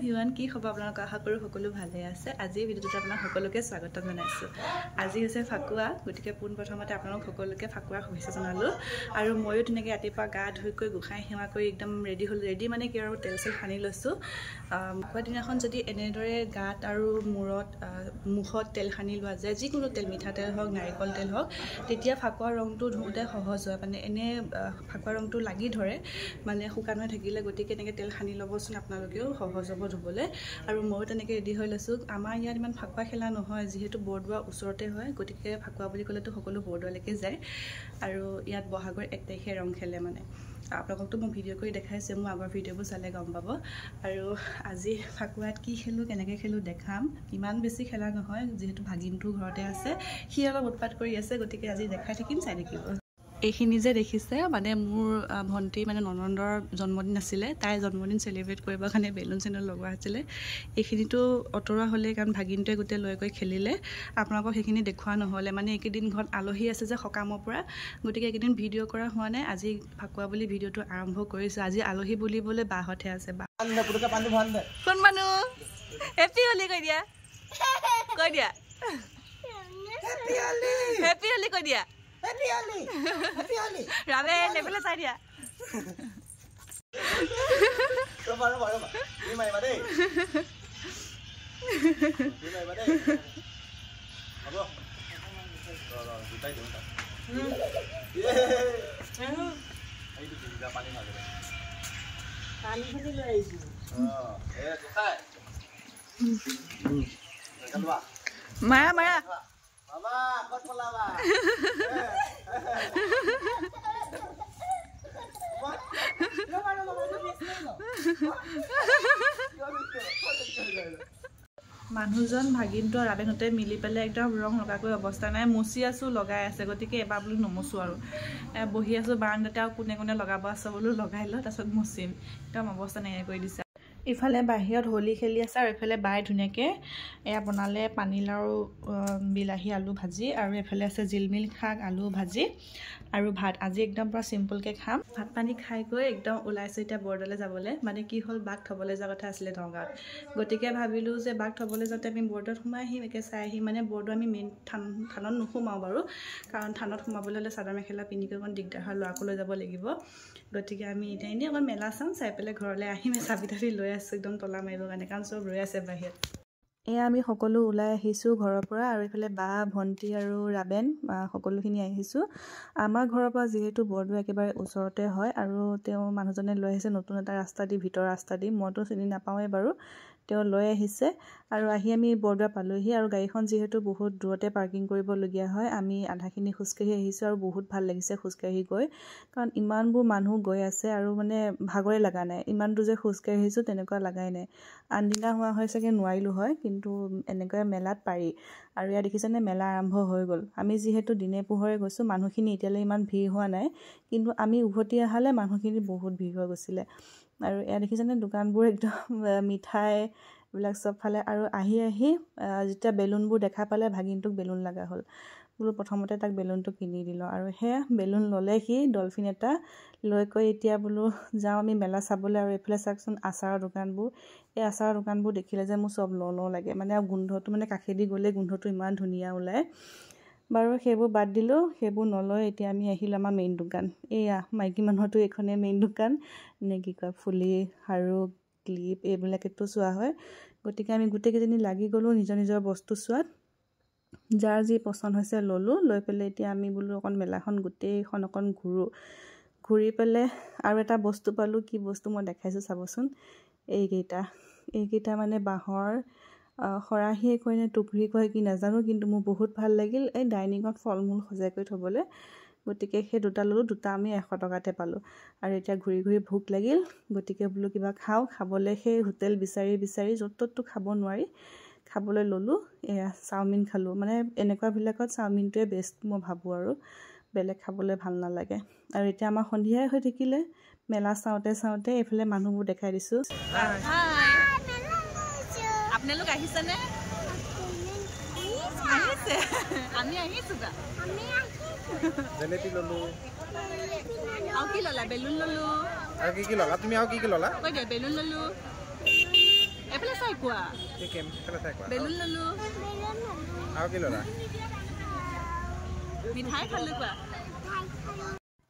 Everyone কি খবৰ আপোনালোক আশা কৰো সকলো ভালে আছে আজি ভিডিওটো আপোনাক সকলোকে স্বাগত জনাইছো আজি হৈছে ফাকুৱা গতিকে পোন প্ৰথমতে আপোনালোক সকলোকে ফাকুৱাৰ শুভেচ্ছা জনালো আৰু ময়ো তেনেকৈ ৰাতিপুৱা গা ধুইকৈ গোখাই সেৱা কৰি একদম ৰেডি মানে কি আৰু তেল চেল সানি লৈছো ফাকুৱা দিনাখন যদি এনেদৰে গাত আৰু মূৰত মুখত তেল সানি লোৱা যায় যিকোনো তেল মিঠাতেল হওক নাৰিকল তেল হওক তেতিয়া ফাকুৱাৰ ৰংটো ধুওঁতে সহজ হয় মানে এনে ফাকুৱাৰ ৰংটো লাগি ধৰে মানে শুকান হৈ থাকিলে গতিকে এনেকৈ তেল সানি ল'বচোন আপোনালোকেও সহজ হ'ব ধুবলৈ আৰু ময়ো তেনেকৈ ৰেডি হৈ লৈছোঁ আমাৰ ইয়াত ইমান ফাকুৱা খেলা নহয় যিহেতু বৰদোৱা ওচৰতে হয় গতিকে ফাকুৱা বুলি ক'লেতো সকলো বৰদোৱালৈকে যায় আৰু ইয়াত বহাগৰ 1 তাৰিখে ৰং খেলে মানে আপোনালোকতো মই ভিডিঅ' কৰি দেখাইছোঁ মোৰ আগৰ ভিডিঅ'বোৰ চালে গম পাব আৰু আজি ফাকুৱাত কি খেলোঁ কেনেকৈ খেলোঁ দেখাম ইমান বেছি খেলা নহয় যিহেতু ভাগিনটো ঘৰতে আছে সি অলপ উৎপাত কৰি আছে গতিকে আজি দেখাই থাকিম চাই থাকিব এইখিনি যে দেখিছে মানে মোৰ ভণ্টি মানে ননন্দৰ জন্মদিন আছিলে তাই জন্মদিন চেলিব্ৰেট কৰিবৰ কাৰণে বেলুন চেলুন লগোৱা হৈছিলে এইখিনিতো অতৰুৱা হ'লে কাৰণ ভাগিনটোৱে গোটেই লৈ গৈ খেলিলে আপোনালোকক সেইখিনি দেখুওৱা নহ'লে মানে এইকেইদিন ঘৰত আলহী আছে যে সকামৰ পৰা গতিকে এইকেইদিন ভিডিঅ' কৰা হোৱা নাই আজি ফাকুৱা বুলি ভিডিঅ'টো আৰম্ভ কৰিছোঁ আজি আলহী বুলিবলৈ বাহঁতহে আছে বা কোন মানুহ হেপী হলি কৈ দিয়া হেপী হলি কৈ দিয়া Happy Holi! Happy Holi! Rabe, level side ya. Roba. Ini mai bade. Abo. Ro, jutai dong ta. Ai tu juga pani ma gele. Pani khali loi aisu. Jutai. Kalwa. Maya. Mama, kot palawa. মানুহজন ভাগিনটো ৰাবেনতে মিলি পেলাই একদম ৰং লগাকৈ অৱস্থা নাই মুচি আছো লগাই আছে গতিকে এবাৰ বুলি নমুচো আৰু বহি আছো বাৰান্দাতে আৰু কোনে লগাব আছে বোলো লগাই ল তাৰপিছত মুচিম একদম অৱস্থা নাই কৰি দিছে ইফালে বাহিৰত হোলি খেলি আছে আৰু এফালে বাই ধুনীয়াকৈ এয়া বনালে পানীলাও বিলাহী আলু ভাজি আৰু এফালে আছে জিলমিল শাক আলু ভাজি আৰু ভাত আজি একদম পুৰা চিম্পলকৈ খাম ভাত পানী খাই গৈ একদম ওলাইছোঁ এতিয়া বৰদোৱালৈ যাবলৈ মানে কি হ'ল বাক থ'বলৈ যোৱা কথা আছিলে নগাঁৱত গতিকে ভাবিলোঁ যে বাক থ'বলৈ যাওঁতে আমি বৰদোৱাত সোমাই আহিম একে চাই আহিম মানে বৰদোৱা আমি মেইন থানত নোসোমাওঁ বাৰু কাৰণ থানত সোমাবলৈ হ'লে চাদৰ মেখেলা পিন্ধি অকণ দিগদাৰ হয় ল'ৰাকো লৈ যাব লাগিব গতিকে আমি এতিয়া এনেই অকণ মেলা চাম চাই পেলাই ঘৰলৈ আহিম চাবি তাবি লৈ আছোঁ একদম তলা মাৰিবৰ কাৰণে কাৰণ চব ৰৈ আছে বাহিৰত এয়া আমি সকলো ওলাই আহিছোঁ ঘৰৰ পৰা আৰু এইফালে বা ভণ্টি আৰু ৰাবেন সকলোখিনি আহিছোঁ আমাৰ ঘৰৰ পৰা যিহেতু বৰদোৱা একেবাৰে ওচৰতে হয় আৰু তেওঁ মানুহজনে লৈ আহিছে নতুন এটা ৰাস্তা দি ভিতৰ ৰাস্তা দি মইতো চিনি নাপাওঁৱেই বাৰু তেওঁ লৈ আহিছে আৰু আহি আমি বৰদোৱা পালোহি আৰু গাড়ীখন যিহেতু বহুত দূৰতে পাৰ্কিং কৰিবলগীয়া হয় আমি আধাখিনি খোজকাঢ়ি আহিছোঁ আৰু বহুত ভাল লাগিছে খোজকাঢ়ি গৈ কাৰণ ইমানবোৰ মানুহ গৈ আছে আৰু মানে ভাগৰে লগা নাই ইমান দূৰ যে খোজকাঢ়ি আহিছোঁ তেনেকুৱা লাগাই নাই আনদিনা হোৱা হয় চাগে নোৱাৰিলোঁ হয় কিন্তু এনেকৈ মেলাত পাৰি আৰু ইয়াত দেখিছেনে মেলা আৰম্ভ হৈ গ'ল আমি যিহেতু দিনে পোহৰে গৈছোঁ মানুহখিনি এতিয়ালৈ ইমান ভিৰ হোৱা নাই কিন্তু আমি উভতি অহালে মানুহখিনি বহুত ভিৰ হৈ গৈছিলে আৰু ইয়াত দেখিছেনে দোকানবোৰ একদম মিঠাই এইবিলাক চব ফালে আৰু আহি যেতিয়া বেলুনবোৰ দেখা পালে ভাগিনটোক বেলুন লগা হ'ল বোলো প্ৰথমতে তাক বেলুনটো কিনি দিলোঁ আৰু সেয়া বেলুন ল'লে সি ডলফিন এটা লৈ কৈ এতিয়া বোলো যাওঁ আমি মেলা চাবলৈ আৰু এইফালে চাওকচোন আচাৰৰ দোকানবোৰ এই আচাৰৰ দোকানবোৰ দেখিলে যে মোৰ চব লওঁ লাগে মানে আৰু গোন্ধটো মানে কাষেদি গ'লে গোন্ধটো ইমান ধুনীয়া ওলায় বাৰু সেইবোৰ বাদ দিলোঁ সেইবোৰ নলয় এতিয়া আমি আহিলোঁ আমাৰ মেইন দোকান এয়া মাইকী মানুহৰতো এইখনেই মেইন দোকান নে কি কয় ফুলি আৰু ক্লিপ এইবিলাকেতো চোৱা হয় গতিকে আমি গোটেইকেইজনী লাগি গ'লোঁ নিজৰ বস্তু চোৱাত যাৰ যি পচন্দ হৈছে ল'লোঁ লৈ পেলাই এতিয়া আমি বোলো অকণ মেলাখন গোটেইখন অকণ ঘূৰি পেলাই আৰু এটা বস্তু পালোঁ কি বস্তু মই দেখাইছোঁ চাবচোন এইকেইটা মানে বাঁহৰ খৰাহিয়ে কয় নে টুকুৰি কয় কি নাজানো কিন্তু মোৰ বহুত ভাল লাগিল এই ডাইনিঙত ফল মূল সজাই কৰি থ'বলৈ গতিকে সেই দুটা ল'লোঁ দুটা আমি 100 টকাতে পালোঁ আৰু এতিয়া ঘূৰি ভোক লাগিল গতিকে বোলো কিবা খাবলৈ সেই হোটেল বিচাৰি য'ত ত'ততো খাব নোৱাৰি খাবলৈ ল'লোঁ এয়া চাওমিন খালোঁ মানে এনেকুৱাবিলাকত চাওমিনটোৱে বেষ্ট মই ভাবোঁ আৰু বেলেগ খাবলৈ ভাল নালাগে আৰু এতিয়া আমাৰ সন্ধিয়াই হৈ থাকিলে মেলা চাওঁতে এইফালে মানুহবোৰ দেখাই দিছোঁ আপোনালোক আহিছেনে আহিছে আমি আহিছোঁ জেলেপি ল'লোঁ আৰু কি ল'লা বেলুন ল'লোঁ আৰু কি ল'লা তুমি আৰু কি ল'লা কৈ দিয়া বেলুন ল'লোঁ কোৱা কি কেম খেলা চাই কোৱা বেলুন ললো আৰু কি ললা মিঠাই খালো কোৱা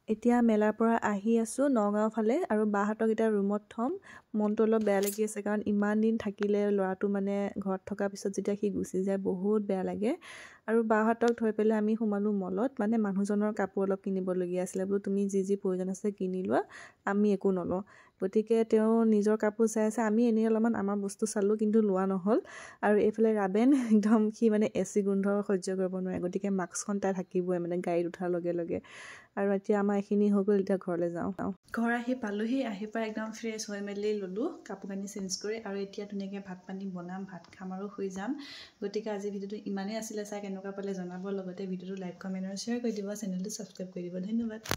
এতিয়া মেলাৰ পৰা আহি আছোঁ নগাঁও ফালে আৰু বাহঁতক এতিয়া ৰুমত থ'ম মনটো অলপ বেয়া লাগি আছে কাৰণ ইমান দিন থাকিলে ল'ৰাটো মানে ঘৰত থকাৰ পিছত যেতিয়া সি গুচি যায় বহুত বেয়া লাগে আৰু বাহঁতক থৈ পেলাই আমি সোমালোঁ মলত মানে মানুহজনৰ কাপোৰ অলপ কিনিবলগীয়া আছিলে বোলো তুমি যি যি প্ৰয়োজন আছে কিনি লোৱা আমি একো নলওঁ গতিকে তেওঁ নিজৰ কাপোৰ চাই আছে আমি এনেই অলপমান আমাৰ বস্তু চালোঁ কিন্তু লোৱা নহ'ল আৰু এইফালে ৰাবেন একদম সি মানে এচি গোন্ধ সহ্য কৰিব নোৱাৰে গতিকে মাস্কখন তাই থাকিবই মানে গাড়ীত উঠাৰ লগে লগে আৰু এতিয়া আমাৰ এইখিনি হৈ গ'ল এতিয়া ঘৰলৈ যাওঁ ঘৰ আহি পালোহি আহি পাই একদম ফ্ৰেছ হৈ মেলি ল'লোঁ কাপোৰ কানি চেঞ্জ কৰি আৰু এতিয়া ধুনীয়াকৈ ভাত পানী বনাম ভাত খাম আৰু শুই যাম গতিকে আজি ভিডিঅ'টো ইমানেই আছিলে চাই কেনেকুৱা পালে জনাব লগতে ভিডিঅ'টো লাইক কমেণ্ট আৰু শ্বেয়াৰ কৰি দিব চেনেলটো ছাবস্ক্ৰাইব কৰি দিব ধন্যবাদ